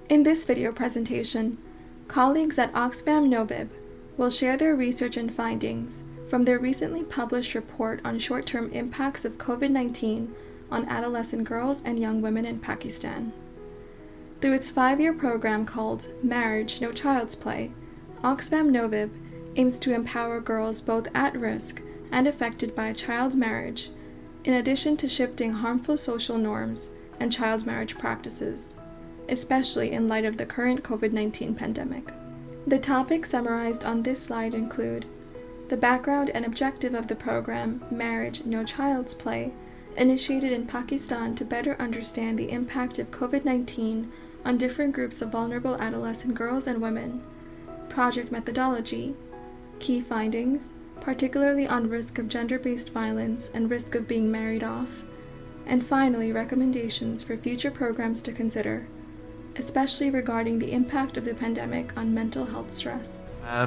In this video presentation, colleagues at Oxfam Novib will share their research and findings from their recently published report on short-term impacts of COVID-19 on adolescent girls and young women in Pakistan. Through its 5-year program called Marriage, No Child's Play, Oxfam Novib aims to empower girls both at risk and affected by a child marriage, in addition to shifting harmful social norms and child marriage practices, especially in light of the current COVID-19 pandemic. The topics summarized on this slide include the background and objective of the program Marriage, No Child's Play, initiated in Pakistan to better understand the impact of COVID-19 on different groups of vulnerable adolescent girls and women, project methodology, key findings, particularly on risk of gender-based violence and risk of being married off, and finally recommendations for future programs to consider, especially regarding the impact of the pandemic on mental health stress.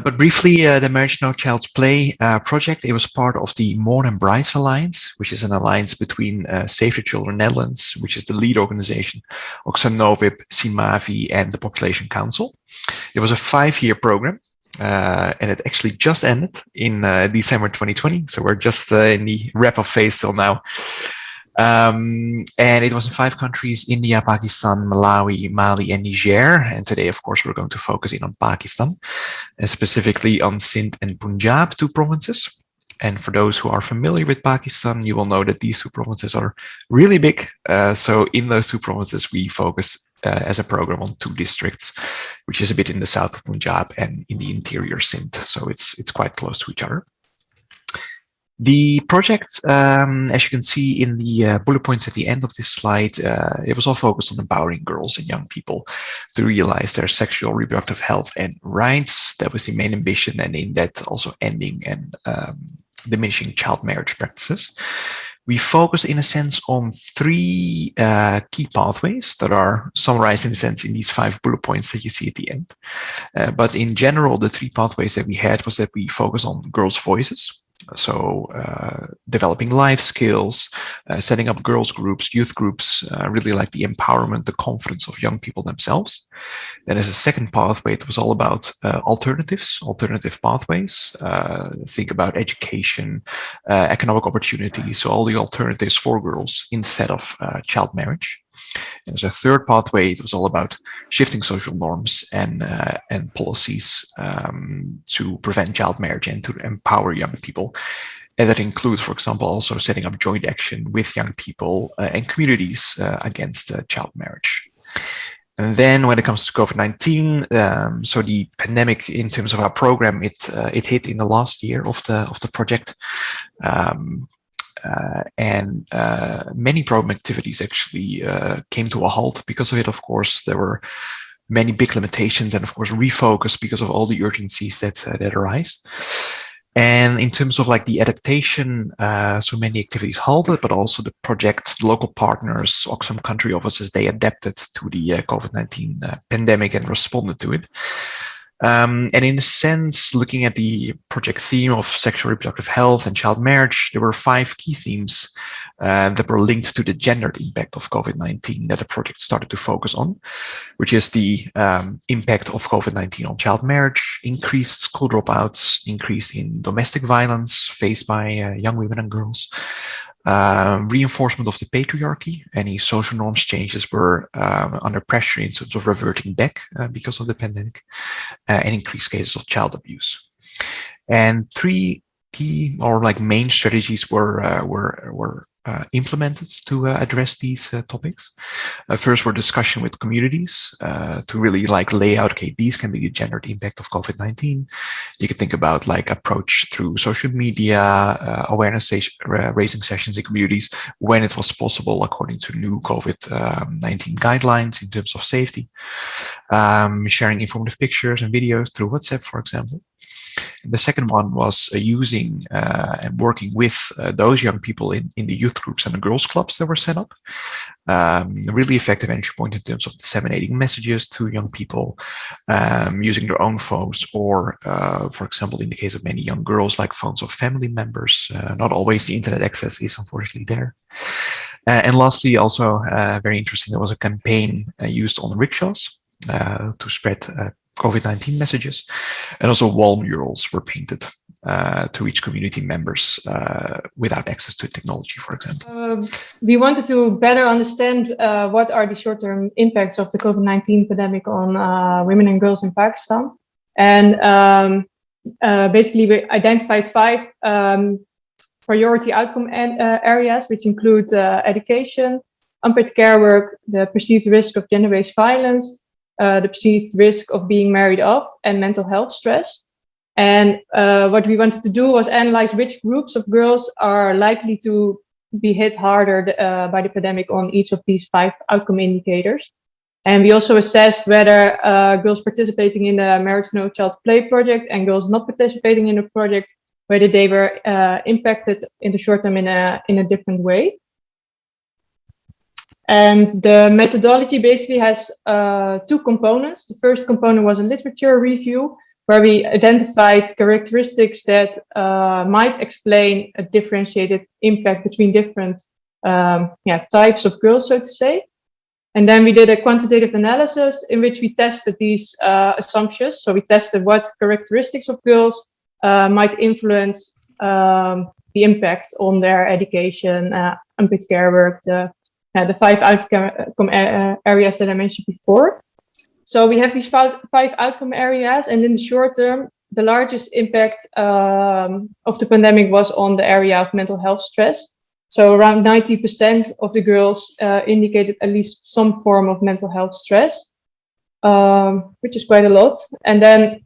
But briefly, the Marriage No Child's Play project, it was part of the More Than Brides Alliance, which is an alliance between Save the Children Netherlands, which is the lead organization, Oxfam Novib, CIMAVI, and the Population Council. It was a 5-year program, and it actually just ended in December 2020. So we're just in the wrap-up phase till now. And it was in 5 countries: India, Pakistan, Malawi, Mali, and Niger. And today, of course, we're going to focus in on Pakistan, and specifically on Sindh and Punjab, 2 provinces. And for those who are familiar with Pakistan, you will know that these 2 provinces are really big. So in those 2 provinces, we focus as a program on 2 districts, which is a bit in the south of Punjab and in the interior Sindh. So it's quite close to each other. The project, as you can see in the bullet points at the end of this slide, it was all focused on empowering girls and young people to realize their sexual reproductive health and rights. That was the main ambition, and in that also ending and diminishing child marriage practices. We focus, in a sense, on 3 key pathways that are summarized, in a sense, in these 5 bullet points that you see at the end. But in general, the 3 pathways that we had was that we focus on girls' voices. So developing life skills, setting up girls groups, youth groups, really like the empowerment, the confidence of young people themselves. Then as a second pathway, it was all about alternative pathways. Think about education, economic opportunities, so all the alternatives for girls instead of child marriage. And as a third pathway, it was all about shifting social norms and policies to prevent child marriage and to empower young people. And that includes, for example, also setting up joint action with young people and communities against child marriage. And then when it comes to COVID-19, so the pandemic, in terms of our program, it hit in the last year of the project. And many program activities actually came to a halt because of it. Of course, there were many big limitations and, of course, refocus because of all the urgencies that arise. And in terms of like the adaptation, so many activities halted, but also the project, local partners, Oxfam country offices, they adapted to the COVID-19 pandemic and responded to it. And in a sense, looking at the project theme of sexual reproductive health and child marriage, there were 5 key themes that were linked to the gendered impact of COVID-19 that the project started to focus on, which is the impact of COVID-19 on child marriage, increased school dropouts, increase in domestic violence faced by young women and girls, reinforcement of the patriarchy. Any social norms changes were under pressure in terms of reverting back because of the pandemic, and increased cases of child abuse. And 3 key or like main strategies were implemented to address these topics. First were discussion with communities to really like lay out, okay, these can be the gendered impact of COVID-19. You can think about like approach through social media, awareness raising sessions in communities when it was possible according to new COVID-19 guidelines in terms of safety, sharing informative pictures and videos through WhatsApp, for example. And the second one was using and working with those young people in the youth groups and the girls clubs that were set up. A really effective entry point in terms of disseminating messages to young people, using their own phones or, for example, in the case of many young girls, like phones of family members. Not always the internet access is unfortunately there. And lastly, also very interesting, there was a campaign used on rickshaws. to spread COVID-19 messages. And also wall murals were painted to reach community members without access to technology, for example. We wanted to better understand what are the short-term impacts of the COVID-19 pandemic on women and girls in Pakistan. And basically, we identified 5 priority outcome areas, which include education, unpaid care work, the perceived risk of gender-based violence, the perceived risk of being married off, and mental health stress. And what we wanted to do was analyze which groups of girls are likely to be hit harder by the pandemic on each of these 5 outcome indicators. And we also assessed whether girls participating in the Marriage No Child Play project and girls not participating in the project, whether they were impacted in the short term in a different way. And the methodology basically has 2 components. The first component was a literature review, where we identified characteristics that might explain a differentiated impact between different types of girls, so to say. And then we did a quantitative analysis in which we tested these assumptions. So we tested what characteristics of girls might influence the impact on their education, unpaid care work, the 5 outcome areas that I mentioned before. So we have these 5 outcome areas, and in the short term, the largest impact of the pandemic was on the area of mental health stress. So around 90% of the girls indicated at least some form of mental health stress, which is quite a lot. And then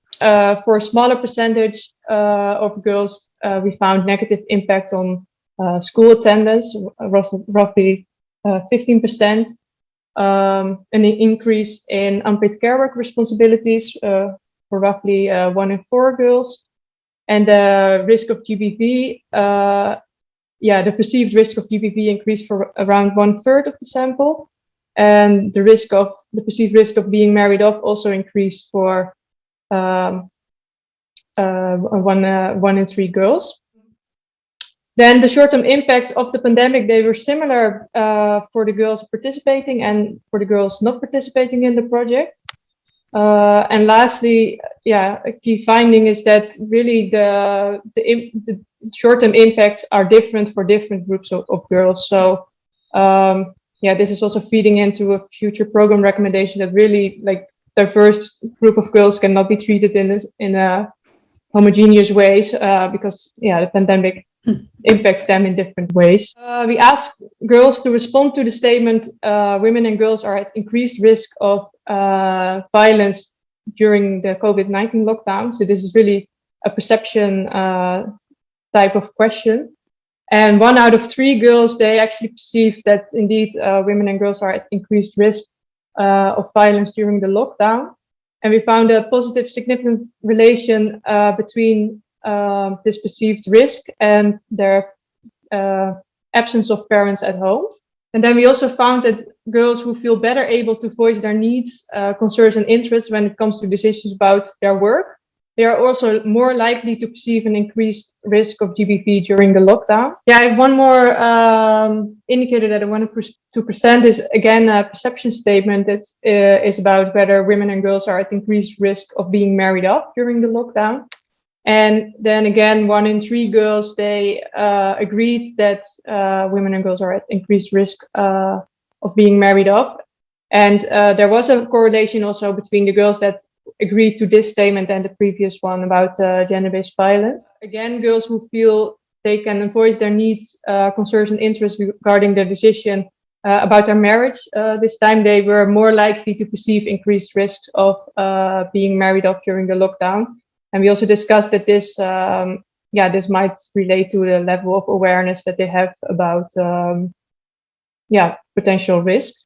for a smaller percentage of girls, we found negative impact on school attendance, roughly 15%, an increase in unpaid care work responsibilities for roughly 1 in 4 girls, and the risk of GBV, the perceived risk of GBV increased for around 1/3 of the sample, and the perceived risk of being married off also increased for 1 in 3 girls. Then the short-term impacts of the pandemic, they were similar for the girls participating and for the girls not participating in the project. And lastly, a key finding is that really the short-term impacts are different for different groups of girls. So this is also feeding into a future program recommendation that really diverse group of girls cannot be treated in a homogeneous ways because the pandemic impacts them in different ways. We asked girls to respond to the statement, women and girls are at increased risk of violence during the COVID-19 lockdown. So this is really a perception type of question. And 1 out of 3 girls, they actually perceived that indeed women and girls are at increased risk of violence during the lockdown. And we found a positive significant relation between this perceived risk and their absence of parents at home. And then we also found that girls who feel better able to voice their needs, concerns, and interests when it comes to decisions about their work, they are also more likely to perceive an increased risk of GBV during the lockdown. I have one more indicator that I want to present is again a perception statement that is about whether women and girls are at increased risk of being married off during the lockdown. And then again, 1 in 3 girls, they agreed that women and girls are at increased risk of being married off. And there was a correlation also between the girls that agreed to this statement and the previous one about gender-based violence. Again, girls who feel they can voice their needs, concerns, and interests regarding their decision about their marriage. This time they were more likely to perceive increased risks of being married off during the lockdown. And we also discussed that this might relate to the level of awareness that they have about potential risks.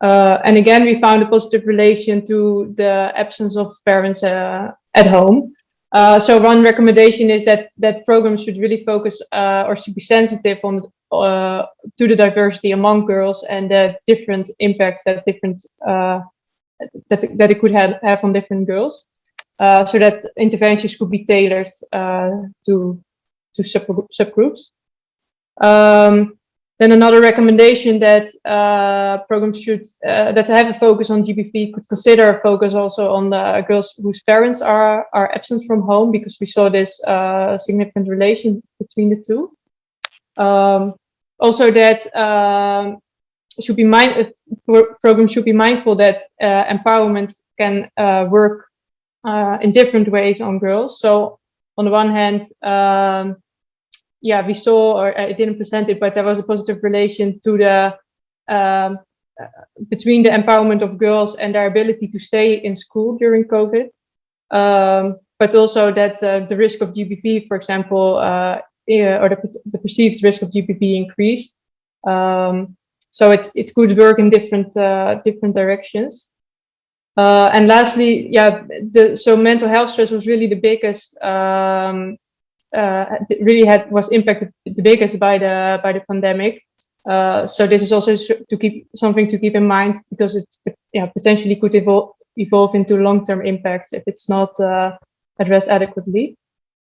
And again, we found a positive relation to the absence of parents at home. So one recommendation is that programs should really focus or should be sensitive on to the diversity among girls and the different impacts that that it could have on different girls. So that interventions could be tailored to subgroups. Then another recommendation that programs should that have a focus on GBV could consider a focus also on the girls whose parents are absent from home, because we saw this significant relation between the two. Also, that programs should be mindful that empowerment can work in different ways on girls. So on the one hand, we saw, or I didn't present it, but there was a positive relation to the between the empowerment of girls and their ability to stay in school during COVID. But also that the risk of GBV, for example, or the perceived risk of GBV increased. So it could work in different directions. And lastly, so mental health stress was really the biggest. Was impacted the biggest by the pandemic. So this is also to keep in mind, because it potentially could evolve into long-term impacts if it's not addressed adequately.